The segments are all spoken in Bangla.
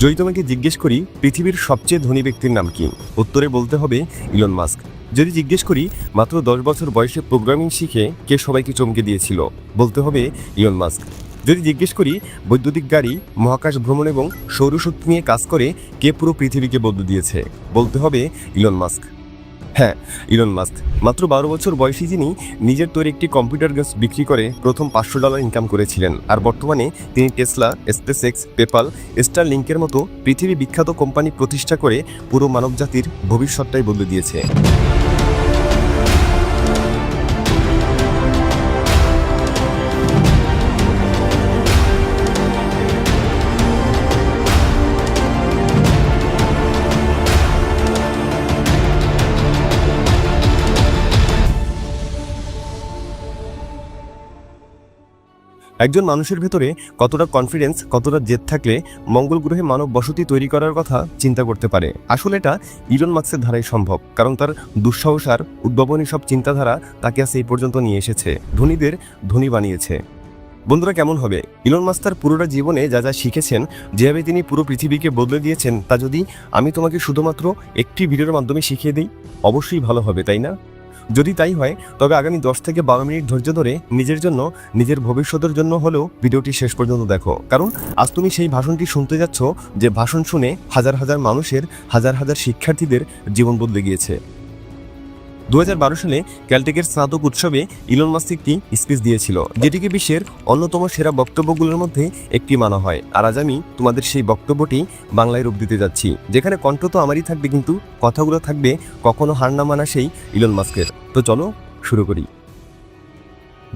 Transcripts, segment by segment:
যদি তোমাকে জিজ্ঞেস করি পৃথিবীর সবচেয়ে ধনী ব্যক্তির নাম কি, উত্তরে বলতে হবে ইলন মাস্ক। যদি জিজ্ঞেস করি মাত্র 10 বছর বয়সে প্রোগ্রামিং শিখে কে সবাইকে চমকে দিয়েছিল, বলতে হবে ইলন মাস্ক। যদি জিজ্ঞেস করি বৈদ্যুতিক গাড়ি, মহাকাশ ভ্রমণ এবং সৌরশক্তি নিয়ে কাজ করে কে পুরো পৃথিবীকে বদলে দিয়েছে, বলতে হবে ইলন মাস্ক। হ্যাঁ, ইলন মাস্ক। মাত্র 12 বছর বয়সী যিনি নিজের তৈরি একটি কম্পিউটার গেমস বিক্রি করে প্রথম $500 ইনকাম করেছিলেন, আর বর্তমানে তিনি টেসলা, স্পেসএক্স, পেপাল, স্টারলিংকের মতো পৃথিবী বিখ্যাত কোম্পানি প্রতিষ্ঠা করে পুরো মানবজাতির ভবিষ্যৎটাই বদলে দিয়েছে। একজন মানুষের ভেতরে কতটা কনফিডেন্স, কতটা জেদ থাকলে মঙ্গল গ্রহে মানব বসতি তৈরি করার কথা চিন্তা করতে পারে। আসলে এটা ইলন মাস্কের ধারাই সম্ভব, কারণ তার দুঃসাহস আর উদ্ভাবনী সব চিন্তাধারা তাকে আজ এই পর্যন্ত নিয়ে এসেছে, ধনীদের ধনী বানিয়েছে। বন্ধুরা, কেমন হবে ইলন মাস্ক তার পুরোটা জীবনে যা যা শিখেছেন, যেভাবে তিনি পুরো পৃথিবীকে বদলে দিয়েছেন, তা যদি আমি তোমাকে শুধুমাত্র একটি ভিডিওর মাধ্যমে শিখিয়ে দিই, অবশ্যই ভালো হবে, তাই না? যদি তাই হয় তবে আগামী 10 থেকে 12 মিনিট ধৈর্য ধরে নিজের জন্য, নিজের ভবিষ্যতের জন্য হলেও ভিডিওটি শেষ পর্যন্ত দেখো, কারণ আজ তুমি সেই ভাষণটি শুনতে যাচ্ছ যে ভাষণ শুনে হাজার হাজার মানুষের, হাজার হাজার শিক্ষার্থীদের জীবন বদলে গিয়েছে। 2012 সালে ক্যালটেকের স্নাতক উৎসবে ইলন মাস্ক একটি স্পিচ দিয়েছিল, যেটিকে বিশ্বের অন্যতম সেরা বক্তব্যগুলোর মধ্যে একটি মানা হয়। আর আজ আমি তোমাদের সেই বক্তব্যটি বাংলায় রূপ দিতে যাচ্ছি, যেখানে কণ্ঠ তো আমারই থাকবে, কিন্তু কথাগুলো থাকবে কখনো হার না মানা সেই ইলন মাস্কের। তো চলো শুরু করি।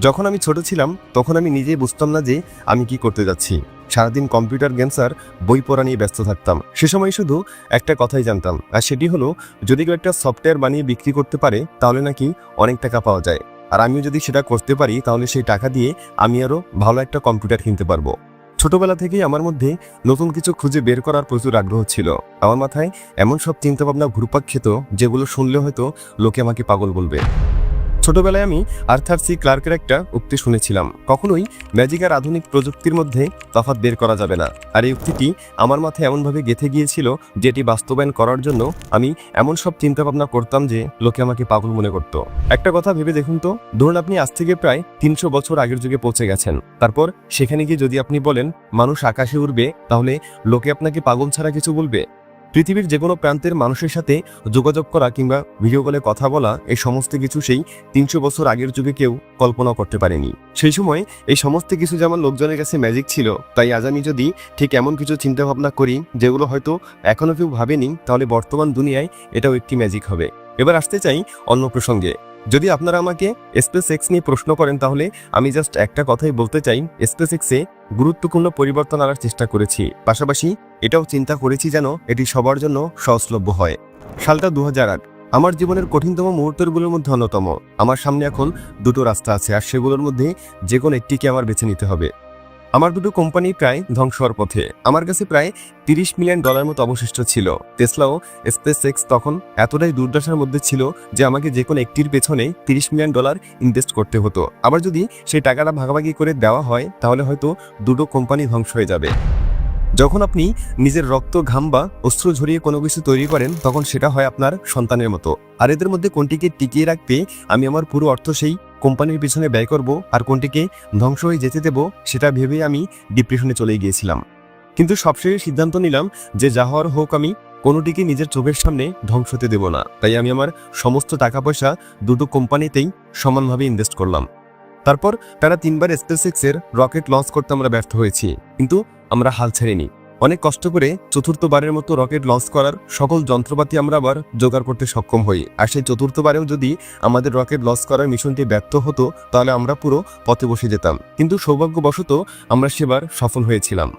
যখন আমি ছোট ছিলাম তখন আমি নিজেই বুঝতাম না যে আমি কি করতে যাচ্ছি। সারাদিন কম্পিউটার গেমস আর বই পড়া নিয়ে ব্যস্ত থাকতাম। সে সময় শুধু একটা কথাই জানতাম, আর সেটি হলো যদি কেউ একটা সফটওয়্যার বানিয়ে বিক্রি করতে পারে তাহলে নাকি অনেক টাকা পাওয়া যায়, আর আমিও যদি সেটা করতে পারি তাহলে সেই টাকা দিয়ে আমি আরও ভালো একটা কম্পিউটার কিনতে পারবো। ছোটবেলা থেকেই আমার মধ্যে নতুন কিছু খুঁজে বের করার প্রচুর আগ্রহ ছিল। আমার মাথায় এমন সব চিন্তাভাবনা ঘুরপাক খেত যেগুলো শুনলে হয়তো লোকে আমাকে পাগল বলবে। ছোটবেলায় আমি আর্থার সি ক্লার্কের একটা উক্তি শুনেছিলাম, কখনোই ম্যাজিক আর আধুনিক প্রযুক্তির মধ্যে তফাৎ বের করা যাবে না। আর এই উক্তিটি আমার মাথায় এমনভাবে গেঁথে গিয়েছিল যে এটি বাস্তবায়ন করার জন্য আমি এমন সব চিন্তাভাবনা করতাম যে লোকে আমাকে পাগল মনে করত। একটা কথা ভেবে দেখুন তো, ধরুন আপনি আজ থেকে প্রায় 300 বছর আগের যুগে পৌঁছে গেছেন। তারপর সেখানে গিয়ে যদি আপনি বলেন মানুষ আকাশে উড়বে, তাহলে লোকে আপনাকে পাগল ছাড়া কিছু বলবে? পৃথিবীর যে কোনো প্রান্তের মানুষের সাথে যোগাযোগ করা কিংবা ভিডিও কলে কথা বলা, এই সমস্ত কিছু সেই 300 বছর আগের যুগে কেউ কল্পনা করতে পারেনি। সেই সময় এই সমস্ত কিছু যেমন লোকজনের কাছে ম্যাজিক ছিল, তাই আজ আমি যদি ঠিক এমন কিছু চিন্তা ভাবনা করি যেগুলো হয়তো এখনো কেউ ভাবেনি, তাহলে বর্তমান দুনিয়ায় এটাও একটি ম্যাজিক হবে। এবার আসতে চাই অন্য প্রসঙ্গে। যদি আপনারা আমাকে স্পেসএক্স নিয়ে প্রশ্ন করেন, তাহলে আমি জাস্ট একটা কথাই বলতে চাই, স্পেসএক্সে গুরুত্বপূর্ণ পরিবর্তন আনার চেষ্টা করেছি, পাশাপাশি এটাও চিন্তা করেছি যেন এটি সবার জন্য সহজলভ্য হয়। সালটা 2008, আমার জীবনের কঠিনতম মুহূর্তগুলোর মধ্যে অন্যতম। আমার সামনে এখন দুটো রাস্তা আছে, আর সেগুলোর মধ্যে যে কোনো একটিকে আমার বেছে নিতে হবে। আমার দুটো কোম্পানি প্রায় ধ্বংস হওয়ার পথে। আমার কাছে প্রায় $30 মিলিয়ন মতো অবশিষ্ট ছিল। টেসলা ও স্পেসএক্স তখন এতটাই দুর্দশার মধ্যে ছিল যে আমাকে যে কোনো একটির পেছনে $30 মিলিয়ন ইনভেস্ট করতে হতো। আবার যদি সেই টাকাটা ভাগাভাগি করে দেওয়া হয় তাহলে হয়তো দুটো কোম্পানি ধ্বংস হয়ে যাবে। যখন আপনি নিজের রক্ত, ঘাম বা অস্ত্র ঝরিয়ে কোনো কিছু তৈরি করেন, তখন সেটা হয় আপনার সন্তানের মতো। আর এদের মধ্যে কোনটিকে টিকিয়ে রাখতে আমি আমার পুরো অর্থ সেই কোম্পানির পিছনে ব্যয় করব, আর কোনটিকে ধ্বংস হয়ে যেতে দেব, সেটা ভেবেই আমি ডিপ্রেশনে চলে গিয়েছিলাম। কিন্তু সবশেষে সিদ্ধান্ত নিলাম যে যা হওয়ার হোক, আমি কোনোটিকে নিজের চোখের সামনে ধ্বংস হতে দেব না। তাই আমি আমার সমস্ত টাকা পয়সা দুটো কোম্পানিতেই সমানভাবে ইনভেস্ট করলাম। তারপর টানা 3বার স্পেসএক্সের রকেট লঞ্চ করতে আমরা ব্যর্থ হয়েছি, কিন্তু আমরা হাল ছেড়েনি। অনেক কষ্ট করে 4র্থবারের মতো রকেট লঞ্চ করার সকল যন্ত্রপাতি আমরা আবার জোগাড় করতে সক্ষম হই। আর সেই 4র্থবারেও যদি আমাদের রকেট লঞ্চ করার মিশনটি ব্যর্থ হতো, তাহলে আমরা পুরো পথে বসে যেতাম। কিন্তু সৌভাগ্যবশত আমরা সেবার সফল হয়েছিলাম।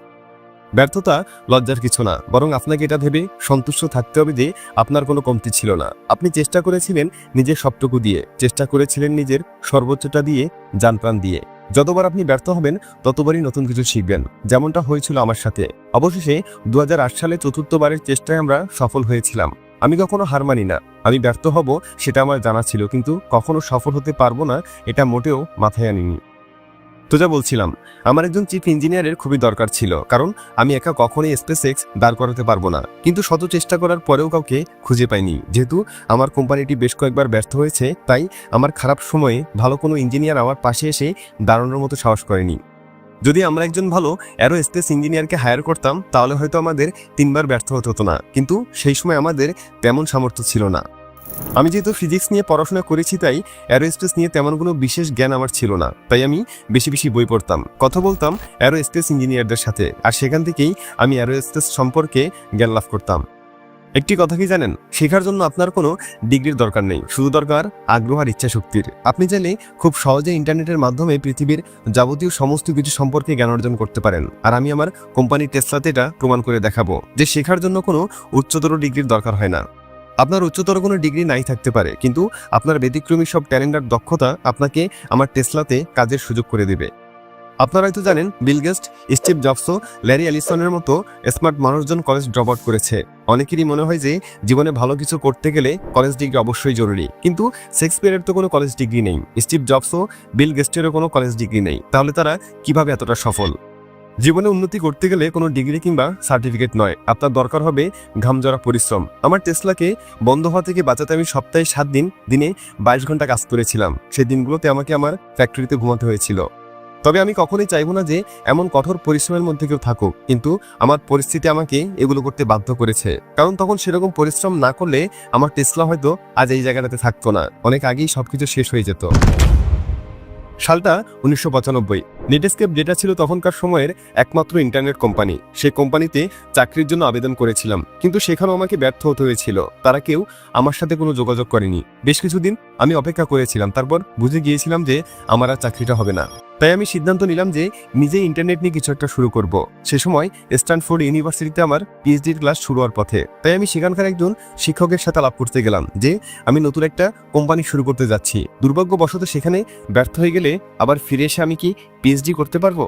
ব্যর্থতা লজ্জার কিছু না, বরং আপনাকে এটা ভেবে সন্তুষ্ট থাকতে হবে যে আপনার কোনো কমতি ছিল না। আপনি চেষ্টা করেছিলেন নিজের সবটুকু দিয়ে, চেষ্টা করেছিলেন নিজের সর্বোচ্চটা দিয়ে, জানপ্রাণ দিয়ে। যতবার আপনি ব্যর্থ হবেন ততবারই নতুন কিছু শিখবেন, যেমনটা হয়েছিল আমার সাথে। অবশেষে 2008 সালে 4র্থবারের চেষ্টায় আমরা সফল হয়েছিলাম। আমি কখনো হার মানি না। আমি ব্যর্থ হব সেটা আমার জানা ছিল, কিন্তু কখনো সফল হতে পারবো না এটা মোটেও মাথায় আনিনি। তো যা বলছিলাম, আমার একজন চিফ ইঞ্জিনিয়ারের খুবই দরকার ছিল, কারণ আমি একা কখনোই SpaceX দাঁড় করাতে পারবো না। কিন্তু শত চেষ্টা করার পরেও কাউকে খুঁজে পাইনি। যেহেতু আমার কোম্পানিটি বেশ কয়েকবার ব্যর্থ হয়েছে, তাই আমার খারাপ সময়ে ভালো কোনো ইঞ্জিনিয়ার আমার পাশে এসে দাঁড়ানোর মতো সাহস করেনি। যদি আমরা একজন ভালো অ্যারোস্পেস ইঞ্জিনিয়ারকে হায়ার করতাম, তাহলে হয়তো আমাদের 3বার ব্যর্থ হতে হতো না, কিন্তু সেই সময় আমাদের তেমন সামর্থ্য ছিল না। আমি যেহেতু ফিজিক্স নিয়ে পড়াশোনা করেছি, তাই অ্যারোস্পেস নিয়ে তেমন কোনো বিশেষ জ্ঞান আমার ছিল না। তাই আমি বেশি বেশি বই পড়তাম, কথা বলতাম অ্যারোস্পেস ইঞ্জিনিয়ারদের সাথে, আর সেখান থেকেই আমি অ্যারোস্পেস সম্পর্কে জ্ঞান লাভ করতাম। একটি কথা কি জানেন, শেখার জন্য আপনার কোনো ডিগ্রির দরকার নেই, শুধু দরকার আগ্রহ আর ইচ্ছা শক্তির। আপনি চাইলে খুব সহজে ইন্টারনেটের মাধ্যমে পৃথিবীর যাবতীয় সমস্ত কিছু সম্পর্কে জ্ঞান অর্জন করতে পারেন। আর আমি আমার কোম্পানি টেসলাতে এটা প্রমাণ করে দেখাবো যে শেখার জন্য কোনো উচ্চতর ডিগ্রির দরকার হয় না। আপনার উচ্চতর কোনো ডিগ্রি নাই থাকতে পারে, কিন্তু আপনার ব্যতিক্রমী সব ট্যালেন্ট আর দক্ষতা আপনাকে আমার টেসলাতে কাজের সুযোগ করে দেবে। আপনারা হয়তো জানেন, বিল গেটস, স্টিভ জবসও, ল্যারি এলিসনের মতো স্মার্ট মানুষজন কলেজ ড্রপ আউট করেছে। অনেকেরই মনে হয় যে জীবনে ভালো কিছু করতে গেলে কলেজ ডিগ্রি অবশ্যই জরুরি, কিন্তু শেক্সপিয়ারের তো কোনো কলেজ ডিগ্রি নেই, স্টিভ জবসও বিল গেটসেরও কোনো কলেজ ডিগ্রি নেই, তাহলে তারা কিভাবে এতটা সফল? জীবনে উন্নতি করতে গেলে কোনো ডিগ্রি কিংবা সার্টিফিকেট নয়, আপনার দরকার হবে ঘামজরা পরিশ্রম। আমার টেসলাকে বন্ধ হওয়া থেকে বাঁচাতে আমি সপ্তাহে 7 দিন, দিনে 22 ঘন্টা কাজ করেছিলাম। সেই দিনগুলোতে আমাকে আমার ফ্যাক্টরিতে ঘুমাতে হয়েছিল। তবে আমি কখনোই চাইবো না যে এমন কঠোর পরিশ্রমের মধ্যে কেউ থাকুক, কিন্তু আমার পরিস্থিতি আমাকে এগুলো করতে বাধ্য করেছে। কারণ তখন সেরকম পরিশ্রম না করলে আমার টেসলা হয়তো আজ এই জায়গাটাতে থাকতো না, অনেক আগেই সবকিছু শেষ হয়ে যেত। সালটা 1995। নেটস্কেপ ডেটা ছিল তখনকার সময়ের একমাত্র ইন্টারনেট কোম্পানি। সেই কোম্পানিতে চাকরির জন্য আবেদন করেছিলাম, কিন্তু সেখানেও আমাকে ব্যর্থ হতে হয়েছিল। তারা কেউ আমার সাথে কোনো যোগাযোগ করেনি। বেশ কিছুদিন আমি অপেক্ষা করেছিলাম, তারপর বুঝে গিয়েছিলাম যে আমার আর চাকরিটা হবে না। তাই আমি সিদ্ধান্ত নিলাম যে নিজেই ইন্টারনেট নিয়ে কিছু একটা শুরু করব। সে সময় স্ট্যানফোর্ড ইউনিভার্সিটিতে আমার পিএইচডির ক্লাস শুরু হওয়ার পথে। তাই আমি সেখানকার একজন শিক্ষকের সাথে আলাপ করতে গেলাম যে আমি নতুন একটা কোম্পানি শুরু করতে যাচ্ছি। দুর্ভাগ্যবশত সেখানে ব্যর্থ হয়ে গেলে আবার ফিরে এসে আমি কি পিএইচডি করতে পারবো?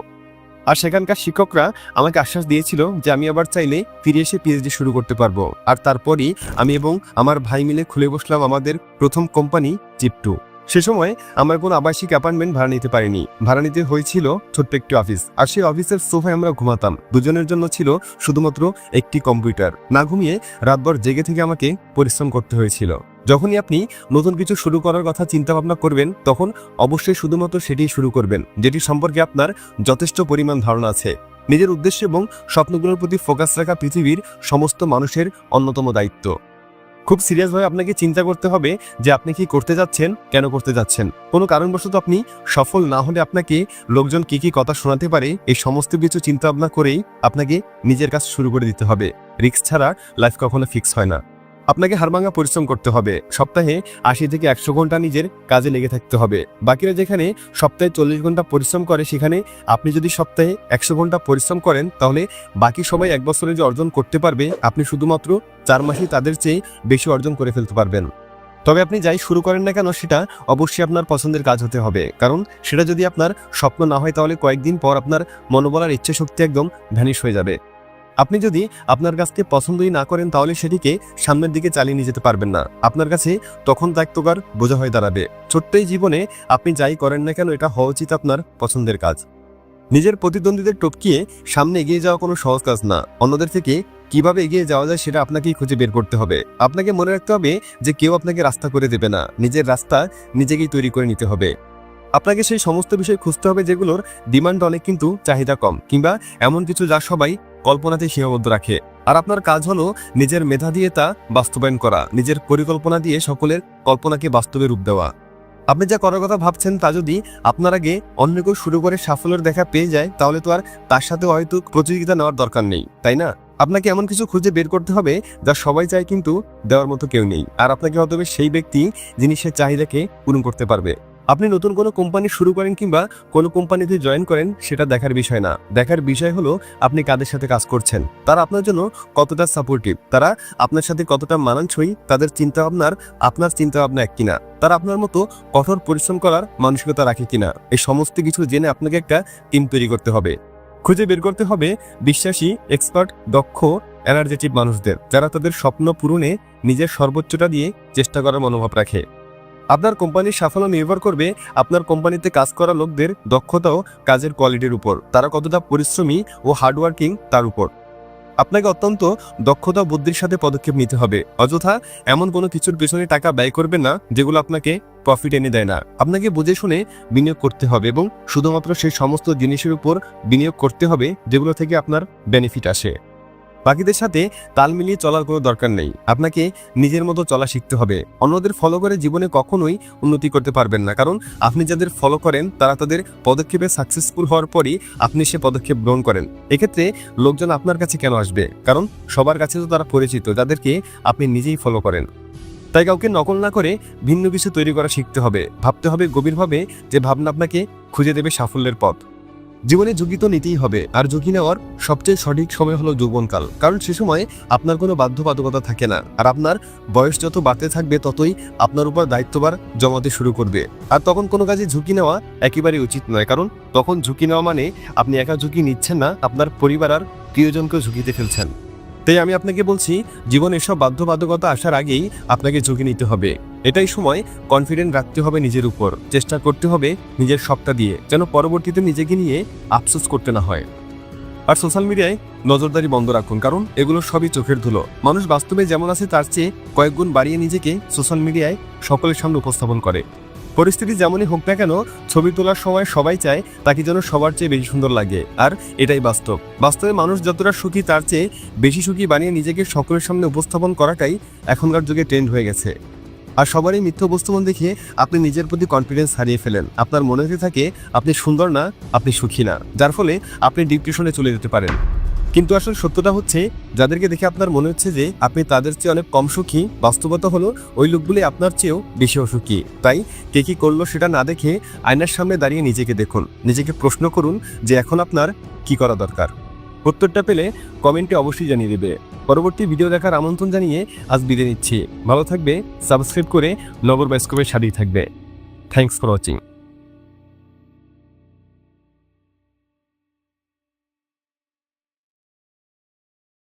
আর সেখানকার শিক্ষকরা আমাকে আশ্বাস দিয়েছিল যে আমি আবার চাইলে ফিরে এসে পিএইচডি শুরু করতে পারবো। আর তারপরই আমি এবং আমার ভাই মিলে খুলে বসলাম আমাদের প্রথম কোম্পানি চিপ2। সে সময় আমার কোনো আবাসিক অ্যাপার্টমেন্ট ভাড়া নিতে পারিনি, ভাড়া নিতে হয়েছিল ছোট্ট একটি অফিস। আর সেই অফিসের সোফায় আমরা ঘুমাতাম। দুজনের জন্য ছিল শুধুমাত্র একটি কম্পিউটার। না ঘুমিয়ে রাতভর জেগে থেকে আমাকে পরিশ্রম করতে হয়েছিল। যখনই আপনি নতুন কিছু শুরু করার কথা চিন্তা ভাবনা করবেন, তখন অবশ্যই শুধুমাত্র সেটিই শুরু করবেন যেটি সম্পর্কে আপনার যথেষ্ট পরিমাণ ধারণা আছে। নিজের উদ্দেশ্য এবং স্বপ্নগুলোর প্রতি ফোকাস রাখা পৃথিবীর সমস্ত মানুষের অন্যতম দায়িত্ব। খুব সিরিয়াসভাবে আপনাকে চিন্তা করতে হবে যে আপনি কি করতে যাচ্ছেন, কেন করতে যাচ্ছেন। কোনো কারণবশত আপনি সফল না হলে আপনাকে লোকজন কি কি কথা শোনাতে পারে, এই সমস্ত কিছু চিন্তা ভাবনা করেই আপনাকে নিজের কাজ শুরু করে দিতে হবে। রিস্ক ছাড়া লাইফ কখনো ফিক্স হয় না। আপনাকে হাড়ভাঙা পরিশ্রম করতে হবে। সপ্তাহে 80 থেকে 100 ঘন্টা নিজের কাজে লেগে থাকতে হবে। বাকিরা যেখানে সপ্তাহে 40 ঘন্টা পরিশ্রম করে, সেখানে আপনি যদি সপ্তাহে 100 ঘন্টা পরিশ্রম করেন, তাহলে বাকি সবাই 1 বছরে যে অর্জন করতে পারবে, আপনি শুধুমাত্র 4 মাসেই তাদের চেয়ে বেশি অর্জন করে ফেলতে পারবেন। তবে আপনি যাই শুরু করেন না কেন, সেটা অবশ্যই আপনার পছন্দের কাজ হতে হবে। কারণ সেটা যদি আপনার স্বপ্ন না হয়, তাহলে কয়েকদিন পর আপনার মনোবল আর ইচ্ছা শক্তি একদম ভ্যানিশ হয়ে যাবে। আপনি যদি আপনার কাজকে পছন্দই না করেন, তাহলে সেটিকে সামনের দিকে চালিয়ে নিয়ে যেতে পারবেন না। আপনার কাছে তখন দায়িত্বকার বোঝা হয়ে দাঁড়াবে। ছোট্ট এই জীবনে আপনি যাই করেন না কেন, এটা হওয়া উচিত আপনার পছন্দের কাজ। নিজের প্রতিদ্বন্দ্বীদের টপকিয়ে সামনে এগিয়ে যাওয়া কোনো সহজ কাজ না। অন্যদের থেকে কিভাবে এগিয়ে যাওয়া যায় সেটা আপনাকেই খুঁজে বের করতে হবে। আপনাকে মনে রাখতে হবে যে কেউ আপনাকে রাস্তা করে দেবে না, নিজের রাস্তা নিজেকেই তৈরি করে নিতে হবে। আপনাকে সেই সমস্ত বিষয় খুঁজতে হবে যেগুলোর ডিমান্ড অনেক কিন্তু চাহিদা কম, কিংবা এমন কিছু যা সবাই কল্পনাতে সীমাবদ্ধ রাখে। আর আপনার কাজ হলো নিজের মেধা দিয়ে তা বাস্তবায়ন করা, নিজের পরিকল্পনা দিয়ে সকলের কল্পনাকে বাস্তবে রূপ দেওয়া। আপনি যা করার কথা ভাবছেন তা যদি আপনার আগে অন্য কেউ শুরু করে সাফল্যের দেখা পেয়ে যায়, তাহলে তো আর তার সাথে হয়তো প্রতিযোগিতা নেওয়ার দরকার নেই, তাই না? আপনাকে এমন কিছু খুঁজে বের করতে হবে যা সবাই চায় কিন্তু দেওয়ার মতো কেউ নেই। আর আপনাকে হতে হবে সেই ব্যক্তি যিনি সে চাহিদাকে পূরণ করতে পারবে। আপনি নতুন কোনো কোম্পানি শুরু করেন কিংবা কোনো কোম্পানিতে জয়েন করেন, সেটা দেখার বিষয় না। দেখার বিষয় হলো আপনি কাদের সাথে কাজ করছেন, তারা আপনার জন্য কতটা সাপোর্টিভ, তারা আপনার সাথে কতটা মানানসই, তাদের চিন্তাভাবনার আপনার চিন্তাভাবনা এক কিনা, তারা আপনার মতো কঠোর পরিশ্রম করার মানসিকতা রাখে কিনা। এই সমস্ত কিছু জেনে আপনাকে একটা টিম তৈরি করতে হবে। খুঁজে বের করতে হবে বিশ্বাসী, এক্সপার্ট, দক্ষ, এনার্জেটিক মানুষদের, যারা তাদের স্বপ্ন পূরণে নিজের সর্বোচ্চটা দিয়ে চেষ্টা করার মনোভাব রাখে। আপনার কোম্পানির সাফল্য নির্ভর করবে আপনার কোম্পানিতে কাজ করা লোকদের দক্ষতা ও কাজের কোয়ালিটির উপর, তারা কতটা পরিশ্রমী ও হার্ডওয়ার্কিং তার উপর। আপনাকে অত্যন্ত দক্ষতা ও বুদ্ধির সাথে পদক্ষেপ নিতে হবে। অযথা এমন কোনো কিছুর পেছনে টাকা ব্যয় করবেন না যেগুলো আপনাকে প্রফিট এনে দেয় না। আপনাকে বুঝে শুনে বিনিয়োগ করতে হবে এবং শুধুমাত্র সেই সমস্ত জিনিসের উপর বিনিয়োগ করতে হবে যেগুলো থেকে আপনার বেনিফিট আসে। বাকিদের সাথে তাল মিলিয়ে চলার কোনো দরকার নেই। আপনাকে নিজের মতো চলা শিখতে হবে। অন্যদের ফলো করে জীবনে কখনোই উন্নতি করতে পারবেন না, কারণ আপনি যাদের ফলো করেন তারা তাদের পদক্ষেপে সাকসেসফুল হওয়ার পরই আপনি সে পদক্ষেপ গ্রহণ করেন। এক্ষেত্রে লোকজন আপনার কাছে কেন আসবে? কারণ সবার কাছে তো তারা পরিচিত যাদেরকে আপনি নিজেই ফলো করেন। তাই কাউকে নকল না করে ভিন্ন কিছু তৈরি করা শিখতে হবে। ভাবতে হবে গভীরভাবে, যে ভাবনা আপনাকে খুঁজে দেবে সাফল্যের পথ। জীবনে ঝুঁকি তো নিতেই হবে, আর ঝুঁকি নেওয়ার সবচেয়ে সঠিক সময় হলো যৌবনকাল, কারণ সে সময় আপনার কোনো বাধ্যবাধকতা থাকে না, আর আপনার বয়স যত বাড়তে থাকবে ততই আপনার উপর দায়িত্বভার জমাতে শুরু করবে। আর তখন কোনো কাজে ঝুঁকি নেওয়া একেবারেই উচিত নয়, কারণ তখন ঝুঁকি নেওয়া মানে আপনি একা ঝুঁকি নিচ্ছেন না, আপনার পরিবার আর প্রিয়জনকেও ঝুঁকিতে ফেলছেন। তাই আমি আপনাকে বলছি, জীবনে এসব বাধ্যবাধকতা আসার আগেই আপনাকে ঝুঁকি নিতে হবে। এটাই সময় কনফিডেন্ট রাখতে হবে নিজের উপর, চেষ্টা করতে হবে নিজের সবটা দিয়ে, যেন পরবর্তীতে নিজেকে নিয়ে আফসোস করতে না হয়। আর সোশ্যাল মিডিয়ায় নজরদারি বন্ধ রাখুন, কারণ এগুলো সবই চোখের ধুলো। মানুষ বাস্তবে যেমন আছে তার চেয়ে কয়েক গুণ বাড়িয়ে নিজেকে সোশ্যাল মিডিয়ায় সকলের সামনে উপস্থাপন করে। পরিস্থিতি যেমনই হোক না কেন, ছবি তোলার সময় সবাই চায় তাকে যেন সবার চেয়ে বেশি সুন্দর লাগে, আর এটাই বাস্তব। বাস্তবে মানুষ যতটা সুখী তার চেয়ে বেশি সুখী বানিয়ে নিজেকে সকলের সামনে উপস্থাপন করাটাই এখনকার যুগে ট্রেন্ড হয়ে গেছে। আর সবারই মিথ্যা উপস্থাপন দেখে আপনি নিজের প্রতি কনফিডেন্স হারিয়ে ফেলেন। আপনার মনে হতে থাকে আপনি সুন্দর না, আপনি সুখী না, যার ফলে আপনি ডিপ্রেশনে চলে যেতে পারেন। কিন্তু আসলে সত্যটা হচ্ছে, যাদেরকে দেখে আপনার মনে হচ্ছে যে আপনি তাদের চেয়ে অনেক কম সুখী, বাস্তবতা হলো ওই লোকগুলি আপনার চেয়েও বেশি অসুখী। তাই কে কি করলো সেটা না দেখে আয়নার সামনে দাঁড়িয়ে নিজেকে দেখুন, নিজেকে প্রশ্ন করুন যে এখন আপনার কি করা দরকার। উত্তরটা পেলে কমেন্টে অবশ্যই জানিয়ে দেবে। পরবর্তী ভিডিও দেখার আমন্ত্রণ জানিয়ে আজ বিদায় নিচ্ছি। ভালো থাকবে, সাবস্ক্রাইব করে নগর বায়োস্কোপের সাথেই থাকবে। Thanks for watching.